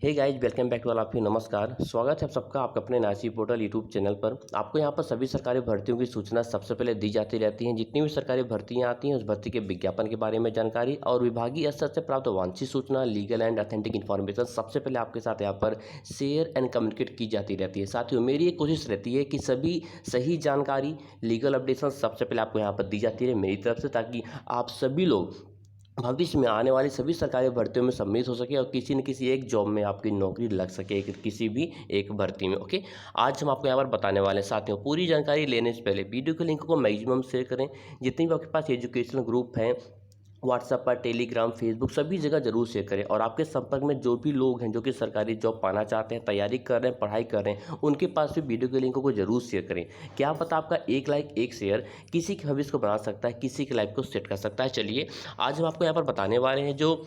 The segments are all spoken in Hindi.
Hey guys, welcome back to all of you. नमस्कार, स्वागत है आप सबका आपके अपने नासी पोर्टल यूट्यूब चैनल पर। आपको यहाँ पर सभी सरकारी भर्तियों की सूचना सबसे पहले दी जाती रहती हैं। जितनी भी सरकारी भर्तियाँ आती हैं उस भर्ती के विज्ञापन के बारे में जानकारी और विभागीय स्तर से प्राप्त वांछित सूचना, लीगल एंड ऑथेंटिक इन्फॉर्मेशन सबसे पहले आपके साथ यहाँ पर शेयर एंड कम्युनिकेट की जाती रहती है। साथियों, मेरी एक कोशिश रहती है कि सभी सही जानकारी, लीगल अपडेशन सबसे पहले आपको यहाँ पर दी जाती रहे मेरी तरफ से, ताकि आप सभी लोग भविष्य में आने वाली सभी सरकारी भर्तियों में सम्मिलित हो सके और किसी न किसी एक जॉब में आपकी नौकरी लग सके, किसी भी एक भर्ती में। ओके, आज हम आपको यहाँ पर बताने वाले हैं। साथियों, पूरी जानकारी लेने से पहले वीडियो के लिंक को मैक्सिमम शेयर करें। जितने भी आपके पास एजुकेशनल ग्रुप हैं, व्हाट्सएप पर, टेलीग्राम, फेसबुक, सभी जगह जरूर शेयर करें। और आपके संपर्क में जो भी लोग हैं जो कि सरकारी जॉब पाना चाहते हैं, तैयारी कर रहे हैं, पढ़ाई कर रहे हैं, उनके पास भी वीडियो के लिंक को जरूर शेयर करें। क्या पता आपका एक लाइक, एक शेयर किसी के भविष्य को बना सकता है, किसी के लाइफ को सेट कर सकता है। चलिए, आज हम आपको यहाँ पर बताने वाले हैं जो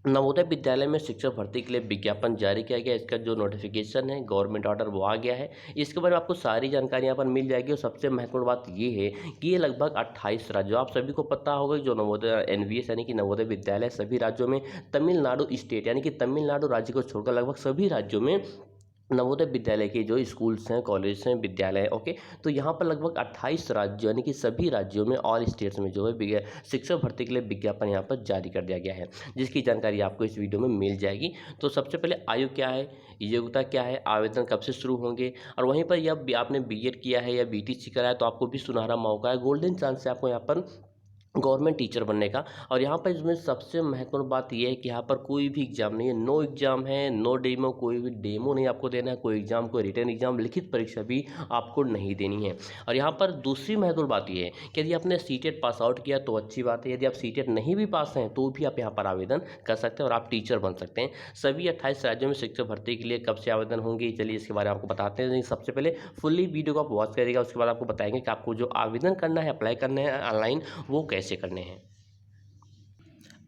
नवोदय विद्यालय में शिक्षक भर्ती के लिए विज्ञापन जारी किया गया। इसका जो नोटिफिकेशन है, गवर्नमेंट ऑर्डर, वो आ गया है। इसके बारे में आपको सारी जानकारी यहाँ पर मिल जाएगी। और सबसे महत्वपूर्ण बात ये है कि ये लगभग 28 राज्यों, आप सभी को पता होगा, जो नवोदय एनवीएस यानी कि नवोदय विद्यालय सभी राज्यों में, तमिलनाडु स्टेट यानी कि तमिलनाडु राज्य को छोड़कर लगभग सभी राज्यों में नवोदय विद्यालय के जो स्कूल्स हैं, कॉलेज हैं, विद्यालय हैं। ओके, तो यहाँ पर लगभग 28 राज्यों यानी कि सभी राज्यों में, ऑल स्टेट्स में जो है शिक्षक भर्ती के लिए विज्ञापन यहाँ पर जारी कर दिया गया है, जिसकी जानकारी आपको इस वीडियो में मिल जाएगी। तो सबसे पहले आयु क्या है, योग्यता क्या है, आवेदन कब से शुरू होंगे, और वहीं पर जब आपने बीएड किया है या बीटीसी करा है तो आपको भी सुनहरा मौका है, गोल्डन चांस है आपको यहाँ पर गवर्नमेंट टीचर बनने का। और यहाँ पर इसमें सबसे महत्वपूर्ण बात यह है कि यहाँ पर कोई भी एग्जाम नहीं है, नो एग्जाम है, नो डेमो, कोई भी डेमो नहीं आपको देना है, कोई एग्जाम, कोई रिटर्न एग्जाम, लिखित परीक्षा भी आपको नहीं देनी है। और यहाँ पर दूसरी महत्वपूर्ण बात यह है कि यदि आपने सीटेट पास आउट किया तो अच्छी बात है, यदि आप सीटेट नहीं भी पास हैं तो भी आप यहाँ पर आवेदन कर सकते हैं और आप टीचर बन सकते हैं। सभी 28 राज्यों में शिक्षक भर्ती के लिए कब से आवेदन होंगे, चलिए इसके बारे में आपको बताते हैं। सबसे पहले फुल्ली वीडियो को आप वॉच करिएगा, उसके बाद आपको बताएंगे कि आपको जो आवेदन करना है, अप्लाई करना है ऑनलाइन, वो कैसे करने हैं।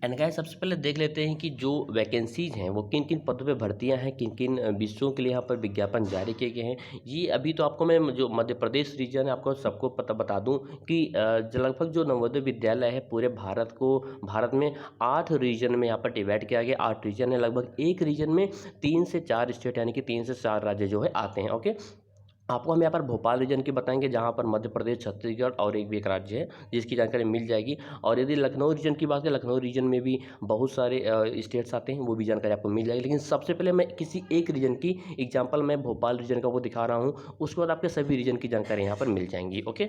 एंड गाइस, सबसे पहले देख लेते हैं कि जो वैकेंसीज हैं वो किन किन पदों पे भर्तियां हैं, किन किन विषयों के लिए यहाँ पर विज्ञापन जारी किए गए हैं। ये अभी तो आपको मैं जो मध्य प्रदेश रीजन है आपको सबको बता दूं कि लगभग जो नवोदय विद्यालय है पूरे भारत में 8 रीजन में यहाँ पर डिवाइड किया गया। 8 रीजन है, लगभग एक रीजन में 3 से 4 स्टेट यानी कि 3 से 4 राज्य जो है आते हैं। ओके, आपको हम यहाँ पर भोपाल रीजन की बताएंगे, जहाँ पर मध्य प्रदेश, छत्तीसगढ़ और एक राज्य है, जिसकी जानकारी मिल जाएगी। और यदि लखनऊ रीजन की बात करें, लखनऊ रीजन में भी बहुत सारे स्टेट्स आते हैं, वो भी जानकारी आपको मिल जाएगी। लेकिन सबसे पहले मैं किसी एक रीजन की एग्जांपल, मैं भोपाल रीजन का वो दिखा रहा हूँ, उसके बाद आपके सभी रीजन की जानकारी यहाँ पर मिल जाएंगी। ओके,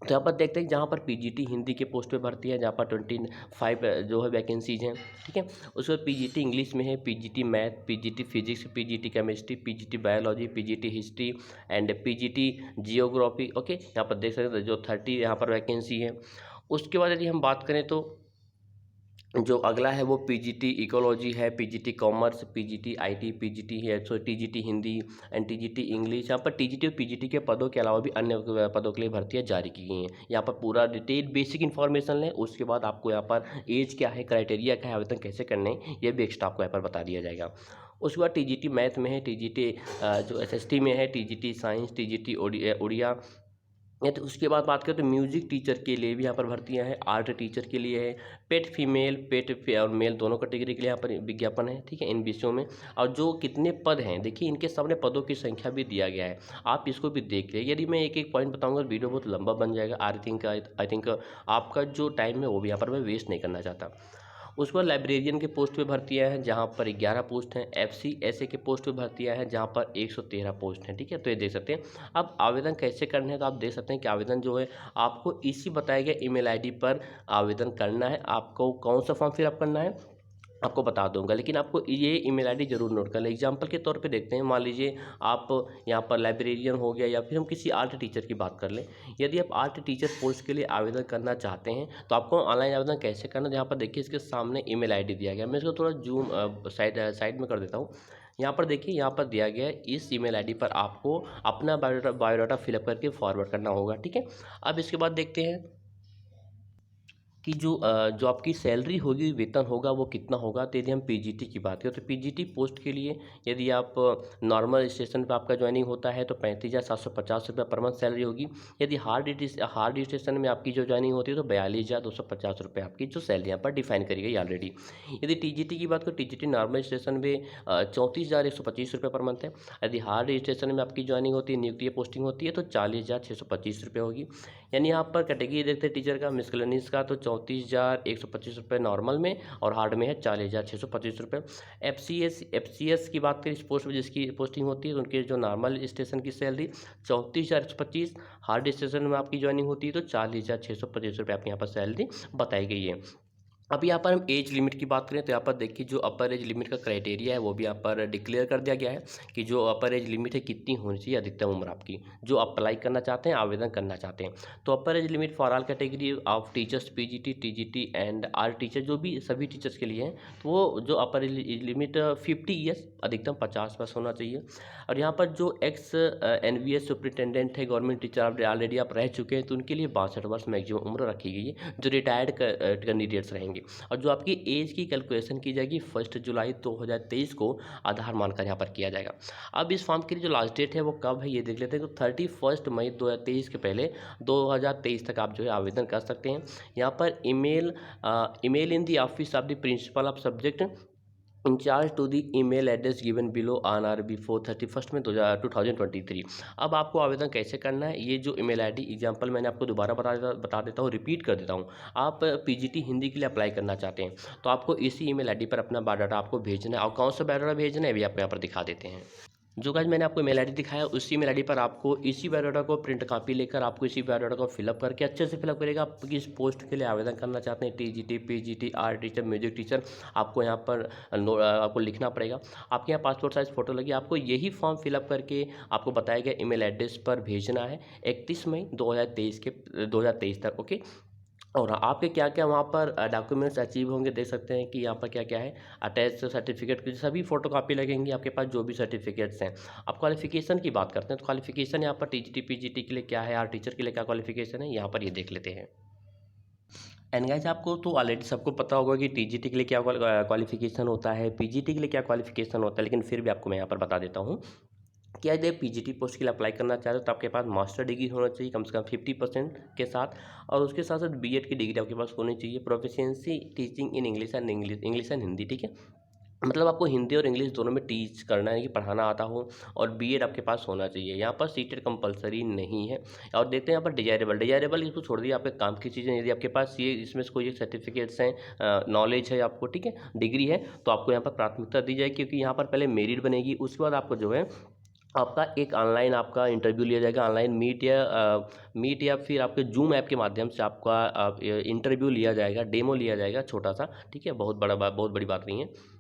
तो यहाँ पर देखते हैं जहाँ पर पीजीटी हिंदी के पोस्ट पे भर्ती है, जहाँ पर 25 जो है वैकेंसीज हैं। ठीक है, उसके बाद पीजीटी इंग्लिश में है, PGT math, PGT physics, PGT chemistry, PGT biology, PGT history and PGT geography. Okay, यहाँ पर देख सकते हैं जो 30 यहाँ पर वैकेंसी है। उसके बाद यदि हम बात करें तो जो अगला है वो पीजीटी इकोलॉजी है, PGT commerce, PGT IT, PGT है, so TGT Hindi and TGT English. यहाँ पर टीजीटी और पीजीटी के पदों के अलावा भी अन्य पदों के लिए भर्तियाँ जारी की गई हैं। यहाँ पर पूरा डिटेल बेसिक इन्फॉर्मेशन लें। उसके बाद आपको यहाँ पर एज क्या है, क्राइटेरिया क्या है, आवेदन कैसे करने हैं, ये भी एक्स्ट्रा आपको यहाँ पर बता दिया जाएगा। उसके बाद टीजीटी मैथ में है, टीजीटी जो एसएसटी में है, टीजीटी साइंस, टीजीटी उड़िया। तो उसके बाद बात करें तो म्यूजिक टीचर के लिए भी यहाँ पर भर्तियां हैं, आर्ट टीचर के लिए है, पेट फीमेल, और मेल दोनों कैटेगरी के लिए यहाँ पर विज्ञापन है। ठीक है, इन विषयों में। और जो कितने पद हैं देखिए, इनके सामने पदों की संख्या भी दिया गया है, आप इसको भी देख लें। यदि मैं एक एक पॉइंट बताऊंगा वीडियो बहुत लंबा बन जाएगा। आई थिंक आपका जो टाइम है वो भी यहाँ पर मैं वेस्ट नहीं करना चाहता। उसके बाद लाइब्रेरियन के पोस्ट पे भर्तियां हैं, जहाँ पर 11 पोस्ट हैं। एफसीएसए के पोस्ट पे भर्तियां हैं, जहाँ पर 113 पोस्ट हैं। ठीक है, तो ये देख सकते हैं। अब आवेदन कैसे करने हैं, तो आप देख सकते हैं कि आवेदन जो है आपको इसी बताए गए ईमेल आईडी पर आवेदन करना है। आपको कौन सा फॉर्म फिलअप करना है आपको बता दूंगा, लेकिन आपको ये ईमेल आईडी जरूर नोट कर लें। एग्जाम्पल के तौर पे देखते हैं, मान लीजिए आप यहाँ पर लाइब्रेरियन हो गया, या फिर हम किसी आर्ट टीचर की बात कर लें। यदि आप आर्ट टीचर पोस्ट के लिए आवेदन करना चाहते हैं तो आपको ऑनलाइन आवेदन कैसे करना है, यहाँ पर देखिए इसके सामने ईमेल आईडी दिया गया है। मैं इसको थोड़ा जूम साइड में कर देता हूँ। यहाँ पर देखिए, यहाँ पर दिया गया है, इस ईमेल आईडी पर आपको अपना बायोडाटा फिलअप करके फॉरवर्ड करना होगा। ठीक है, अब इसके बाद देखते हैं कि जो आपकी सैलरी होगी, वेतन होगा, वो कितना होगा। तो यदि हम पीजीटी की बात करें तो पीजीटी पोस्ट के लिए यदि आप नॉर्मल स्टेशन पे आपका ज्वाइनिंग होता है तो 35,750 रुपये पर मंथ सैलरी होगी। यदि हार्ड स्टेशन में आपकी जो ज्वाइनिंग होती है तो 42,250 रुपये आपकी जो सैलरी यहाँ पर डिफाइन करी गई ऑलरेडी। यदि टीजीटी की बात करें, टीजीटी नॉर्मल स्टेशन में 34,125 रुपये पर मंथ है। यदि हार्ड स्टेशन में आपकी ज्वाइनिंग होती है, नियुक्ति पोस्टिंग होती है तो 40,625 रुपये होगी। यानी यहाँ पर कैटेगरी देखते हैं टीचर का, मिसलेनियस का तो 34,125 रुपये नॉर्मल में और हार्ड में है 40,625 रुपये। एफ सी एस की बात करें, इस पोस्ट में जिसकी पोस्टिंग होती है तो उनके जो नॉर्मल स्टेशन की सैलरी 34,125, हार्ड स्टेशन में आपकी ज्वाइनिंग होती है तो 40,625 रुपये आपकी यहाँ पर सैलरी बताई गई है। अब यहाँ पर हम एज लिमिट की बात करें तो यहाँ पर देखिए जो अपर एज लिमिट का क्राइटेरिया है वो भी यहाँ पर डिक्लेयर कर दिया गया है कि जो अपर एज लिमिट है कितनी होनी चाहिए अधिकतम उम्र आपकी, जो अप्लाई करना चाहते हैं, आवेदन करना चाहते हैं। तो upper age limit for all category of teachers, PGT, TGT and R teacher, जो भी सभी टीचर्स के लिए हैं, तो वो जो अपर एज लिमिट 50 ईयर्स, अधिकतम 50 वर्ष होना चाहिए। और यहाँ पर जो एक्स एनवीएस सुपरिटेंडेंट है, गवर्नमेंट टीचर ऑलरेडी आप रह चुके हैं तो उनके लिए 62 वर्ष मैक्सिमम उम्र रखी गई है, जो रिटायर्ड कैंडिडेट्स रहेंगे। और जो आपकी एज की कैलकुलेशन की जाएगी 1 जुलाई 2023 को आधार मानकर यहाँ पर किया जाएगा। अब इस फॉर्म के लिए जो लास्ट डेट है वो कब है ये देख लेते हैं। तो 31 मई 2023 के पहले 2023 तक आप जो है आवेदन कर सकते हैं। यहाँ पर email in the office of the principal of subject incharge to the email address given below on or before 31 में 2023। अब आपको आवेदन कैसे करना है, ये जो ईमेल आईडी एग्जांपल मैंने आपको दोबारा बता देता हूँ, रिपीट कर देता हूँ। आप पीजीटी हिंदी के लिए अप्लाई करना चाहते हैं तो आपको इसी ईमेल आईडी पर अपना बायोडाटा आपको भेजना है, और कौन सा बायोडाटा भेजना है भी आपको यहाँ पर दिखा देते हैं। जो गाइस मैंने आपको मेल आईडी दिखाया, उसी मेल आईडी पर आपको इसी बायोडाटा को प्रिंट कॉपी लेकर आपको इसी बायोडाटा को फिलअप करके अच्छे से फिलअप करेगा। आप किस पोस्ट के लिए आवेदन करना चाहते हैं, TGT, PGT, art teacher, music teacher, आपको यहाँ पर आपको लिखना पड़ेगा। आपके यहाँ पासपोर्ट साइज फोटो लगी, आपको यही फॉर्म फिलअप करके आपको बताया गया ईमेल एड्रेस पर भेजना है 31 मई 2023 तक। ओके। और आपके क्या क्या वहाँ पर डॉक्यूमेंट्स अचीव होंगे, देख सकते हैं कि यहाँ पर क्या क्या है। अटैच सर्टिफिकेट की सभी फोटो कापी लगेंगी आपके पास, जो भी सर्टिफिकेट्स हैं। अब क्वालिफिकेशन की बात करते हैं तो क्वालिफिकेशन यहाँ पर टीजीटी पीजीटी के लिए क्या है, आर टीचर के लिए क्या क्वालिफिकेशन है, यहाँ पर ये देख लेते हैं। एंड गाइस आपको तो ऑलरेडी सबको पता होगा कि टीजीटी के लिए क्या क्वालिफिकेशन होता है, पीजीटी के लिए क्या क्वालिफिकेशन होता है, लेकिन फिर भी आपको मैं यहाँ पर बता देता हूँ। क्या यदि पीजीटी पोस्ट के लिए अप्लाई करना चाहते हो तो आपके पास मास्टर डिग्री होना चाहिए कम से कम 50% के साथ, और उसके साथ साथ बीएड की डिग्री आपके पास होनी चाहिए। Proficiency teaching in English and Hindi, ठीक है, मतलब आपको हिंदी और इंग्लिश दोनों में टीच करना है कि पढ़ाना आता हो, और बीएड आपके पास होना चाहिए। यहाँ पर सीटेड कंपलसरी नहीं है। और देखते हैं यहाँ पर डिजायरेबल इसको छोड़ दिए, आपके काम की चीज़ें, यदि आपके पास ये इसमें से कोई एक सर्टिफिकेट्स हैं, नॉलेज है आपको, ठीक है, डिग्री है, तो आपको यहाँ पर प्राथमिकता दी जाएगी, क्योंकि यहाँ पर पहले मेरिट बनेगी, उसके बाद आपको जो है आपका एक ऑनलाइन आपका इंटरव्यू लिया जाएगा, ऑनलाइन मीट या फिर आपके जूम ऐप के माध्यम से आपका इंटरव्यू लिया जाएगा, डेमो लिया जाएगा छोटा सा, ठीक है, बहुत बड़ी बात नहीं है।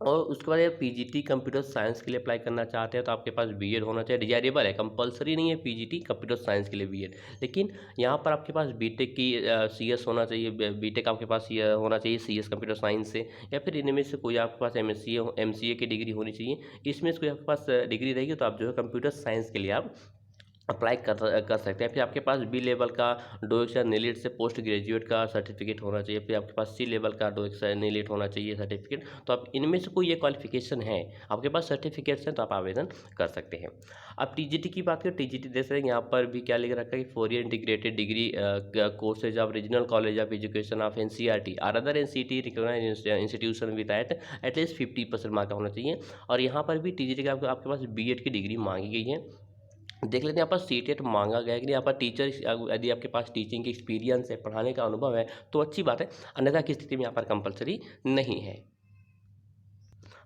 और उसके बाद पीजीटी कंप्यूटर साइंस के लिए अप्लाई करना चाहते हैं तो आपके पास बीएड होना चाहिए, डिजायरेबल है, कंपलसरी नहीं है पीजीटी कंप्यूटर साइंस के लिए बीएड। लेकिन यहाँ पर आपके पास बीटेक की सीएस होना चाहिए, बीटेक आपके पास ये होना चाहिए सीएस कंप्यूटर साइंस से, या फिर इनमें से कोई आपके पास एमसीए की डिग्री होनी चाहिए। इसमें से कोई आपके पास डिग्री रहेगी तो आप जो है कंप्यूटर साइंस के लिए आप अप्लाई कर सकते हैं। फिर आपके पास बी लेवल का डोइक्स या नीलिट से पोस्ट ग्रेजुएट का सर्टिफिकेट होना चाहिए, फिर आपके पास सी लेवल का डोइक्स या नीलिट होना चाहिए सर्टिफिकेट। तो आप इनमें से कोई ये क्वालिफिकेशन है, आपके पास सर्टिफिकेट्स हैं तो आप आवेदन कर सकते हैं। अब टीजीटी की बात करें, टीजीटी देख सकते हैं यहाँ पर भी क्या लिख रखा है कि 4 year integrated degree courses of regional college of education of NCERT or other NCERT recognised institution with at least 50% mark होना चाहिए। और यहाँ पर भी टीजीटी का आपके पास बीएड की डिग्री मांगी गई है। देख लेते हैं यहाँ पर सीटेट मांगा गया है कि यहाँ पर टीचर, यदि आपके पास टीचिंग की एक्सपीरियंस है, पढ़ाने का अनुभव है तो अच्छी बात है, अन्यथा की स्थिति में यहाँ पर कंपलसरी नहीं है।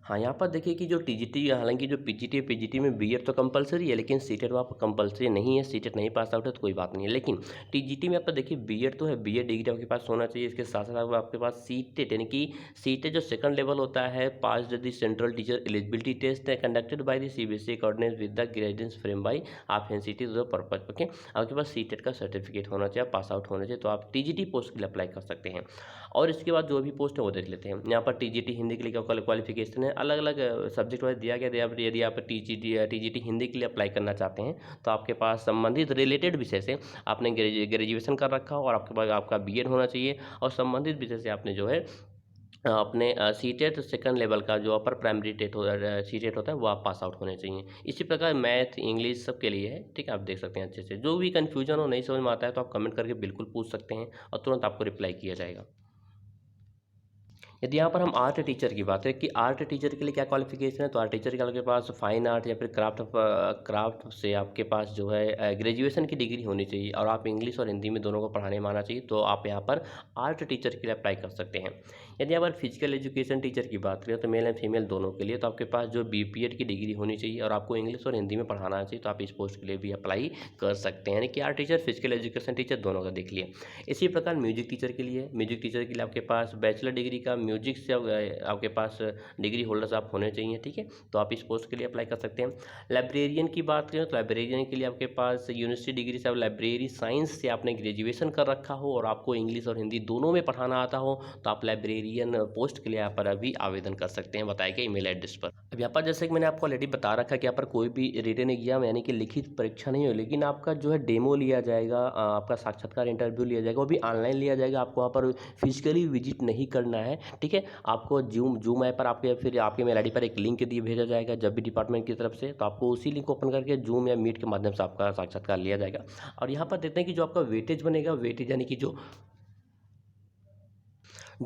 हाँ, यहाँ पर देखिए कि जो टीजीटी, हालांकि जो पीजीटी पीजीटी में बीएड तो कंपलसरी है, लेकिन सीटेट वहाँ पर कंपलसरी नहीं है। सीटेट नहीं पास आउट है तो कोई बात नहीं है। लेकिन टीजीटी में आप देखिए बीएड तो है, बीएड डिग्री आपके पास होना चाहिए। इसके साथ साथ आपके पास सीटेट, यानी कि सीटेट जो सेकंड लेवल होता है, पास the central teacher eligibility test है conducted by the CBSE accordance with the guidance frame by आप एनसीटी पर्पज। ओके, आपके पास सीटेट का सर्टिफिकेट होना चाहिए, पास आउट होना चाहिए, तो आप टीजीटी पोस्ट के लिए अप्लाई कर सकते हैं। और इसके बाद जो भी पोस्ट है वो देख लेते हैं। यहाँ पर टीजीटी हिंदी के लिए क्या क्वालिफिकेशन है, अलग अलग सब्जेक्ट वाइज दिया गया। यदि आप टीजीटी हिंदी के लिए अप्लाई करना चाहते हैं तो आपके पास संबंधित रिलेटेड विषय से आपने ग्रेजुएशन कर रखा हो और आपके पास आपका बीएड होना चाहिए और संबंधित विषय से आपने जो है अपने सीटेट सेकंड लेवल का जो अपर प्राइमरी टेट सीटेट होता है वो आप पास आउट होने चाहिए। इसी प्रकार मैथ इंग्लिश सब के लिए है, ठीक है। आप देख सकते हैं अच्छे से। जो भी कन्फ्यूजन हो, नहीं समझ में आता है तो आप कमेंट करके बिल्कुल पूछ सकते हैं और तुरंत आपको रिप्लाई किया जाएगा। यदि यहाँ पर हम आर्ट टीचर की बात करें कि आर्ट टीचर के लिए क्या क्वालिफिकेशन है, तो आर्ट टीचर के आपके पास फाइन आर्ट या फिर क्राफ्ट से आपके पास जो है ग्रेजुएशन की डिग्री होनी चाहिए और आप इंग्लिश और हिंदी में दोनों को पढ़ाने में आना चाहिए। तो आप यहाँ पर आर्ट टीचर के लिए अप्लाई कर सकते हैं। यदि यहाँ पर फिजिकल एजुकेशन टीचर की बात करें तो मेल एंड फीमेल दोनों के लिए, तो आपके पास जो बीपीएड की डिग्री होनी चाहिए और आपको इंग्लिश और हिंदी में पढ़ाना आना चाहिए। तो आप इस पोस्ट के लिए भी अप्लाई कर सकते हैं। यानी कि art teacher, physical education teacher दोनों का देख लिए। इसी प्रकार म्यूजिक टीचर के लिए, म्यूजिक टीचर के लिए आपके पास बैचलर डिग्री का म्यूजिक से आपके पास डिग्री होल्डर्स आप होने चाहिए, ठीक है। तो आप इस पोस्ट के लिए अप्लाई कर सकते हैं। लाइब्रेरियन की बात करें तो लाइब्रेरियन के लिए आपके पास यूनिवर्सिटी डिग्री से आप लाइब्रेरी साइंस से आपने ग्रेजुएशन कर रखा हो और आपको इंग्लिश और हिंदी दोनों में पढ़ाना आता हो तो आप लाइब्रेरियन पोस्ट के लिए यहाँ पर अभी आवेदन कर सकते हैं बताए गए ईमेल एड्रेस पर। अब यहाँ पर जैसे कि मैंने आपको ऑलरेडी बता रखा है कि यहाँ पर कोई भी रिटन एग्जाम यानी कि लिखित परीक्षा नहीं हो, लेकिन आपका जो है डेमो लिया जाएगा, आपका साक्षात्कार इंटरव्यू लिया जाएगा, वो भी ऑनलाइन लिया जाएगा। आपको वहाँ पर फिजिकली विजिट नहीं करना है, ठीक है। आपको जूम ऐप पर आपके फिर आपके मेल आईडी पर एक लिंक दिए भेजा जाएगा जब भी डिपार्टमेंट की तरफ से, तो आपको उसी लिंक को ओपन करके जूम या मीट के माध्यम से आपका साक्षात्कार लिया जाएगा। और यहाँ पर देखते हैं कि जो आपका वेटेज बनेगा, वेटेज यानी कि जो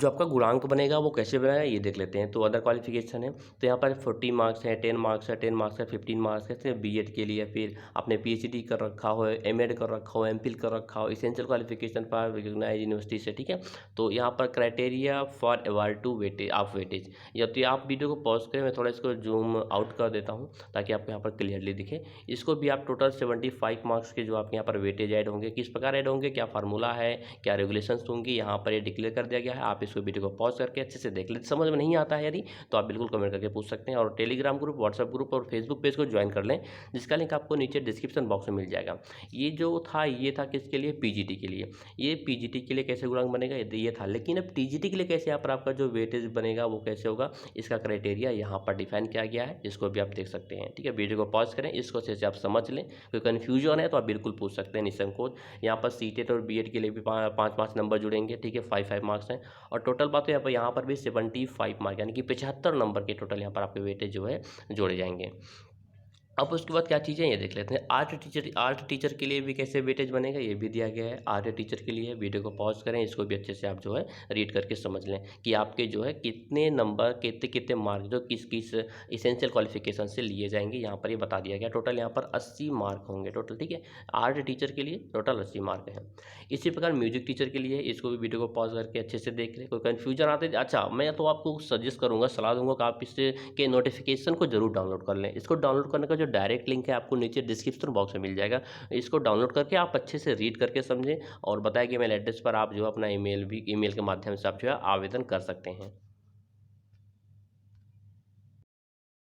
आपका गुणांक बनेगा वो कैसे बनेगा ये देख लेते हैं। तो अदर क्वालिफिकेशन है तो यहाँ पर 40 मार्क्स है, 10 मार्क्स है, 10 मार्क्स है, 15 मार्क्स है सिर्फ बीएड के लिए। फिर आपने पीएचडी कर रखा हो, एमएड कर रखा हो, एमफिल कर रखा हो, essential qualification for recognise university से, ठीक है। तो यहाँ पर criteria for award to weightage of weightage, या तो आप वीडियो को पॉज करें, मैं थोड़ा इसको जूम आउट कर देता हूँ ताकि आपको यहाँ पर क्लियरली दिखे। इसको भी आप टोटल 75 मार्क्स के जो आपके यहाँ पर वेटेज ऐड होंगे, किस प्रकार ऐड होंगे, क्या फार्मूला है, क्या रेगुलेशंस होंगी, यहाँ पर ये डिक्लेयर कर दिया गया है। आप इसको वीडियो को पॉज करके अच्छे से देख लेते। समझ में नहीं आता है यदि तो आप बिल्कुल कमेंट करके पूछ सकते हैं। और टेलीग्राम ग्रुप, व्हाट्सएप ग्रुप और फेसबुक पेज को ज्वाइन कर लें, जिसका लिंक आपको नीचे डिस्क्रिप्शन बॉक्स में मिल जाएगा। ये जो था ये था किसके लिए, पीजीटी के लिए। ये पीजीटी के लिए कैसे गुणांक बनेगा ये था, लेकिन अब टीजीटी के लिए कैसे यहाँ पर आपका जो वेटेज बनेगा वो कैसे होगा, इसका क्राइटेरिया यहाँ पर डिफाइन किया गया है, इसको भी आप देख सकते हैं, ठीक है। वीडियो को पॉज करें, इसको अच्छे से आप समझ लें। कोई कन्फ्यूजन है तो आप बिल्कुल पूछ सकते हैं निसंकोच। यहाँ पर सीटेट और बीएड के लिए भी 5-5 नंबर जुड़ेंगे, ठीक है। 5-5 मार्क्स हैं और टोटल बात है यहाँ पर भी 75 मार्क यानी कि 75 नंबर के टोटल यहाँ पर आपके वेटेज जो है जोड़े जाएंगे। अब उसके बाद क्या चीज़ें ये देख लेते हैं। आर्ट टीचर के लिए भी कैसे वेटेज बनेगा ये भी दिया गया है आर्ट टीचर के लिए। वीडियो को पॉज करें, इसको भी अच्छे से आप जो है रीड करके समझ लें कि आपके जो है कितने नंबर, कितने कितने मार्क जो किस किस इसेंशियल क्वालिफिकेशन से लिए जाएंगे यहाँ पर ये बता दिया गया। टोटल यहाँ पर 80 मार्क होंगे टोटल, ठीक है। आर्ट टीचर के लिए टोटल 80 मार्क हैं। इसी प्रकार म्यूजिक टीचर के लिए, इसको भी वीडियो को पॉज करके अच्छे से देख लें। कोई कन्फ्यूजन आते अच्छा, मैं तो आपको सजेस्ट करूँगा, सलाह दूंगा कि आप इससे के नोटिफिकेशन को जरूर डाउनलोड कर लें। इसको डाउनलोड करने का जो डायरेक्ट लिंक है आपको नीचे डिस्क्रिप्शन बॉक्स में मिल जाएगा। इसको डाउनलोड करके आप अच्छे से रीड करके समझें और बताया कि ईमेल एड्रेस पर आप जो अपना ईमेल के माध्यम से आप जो है आवेदन कर सकते हैं।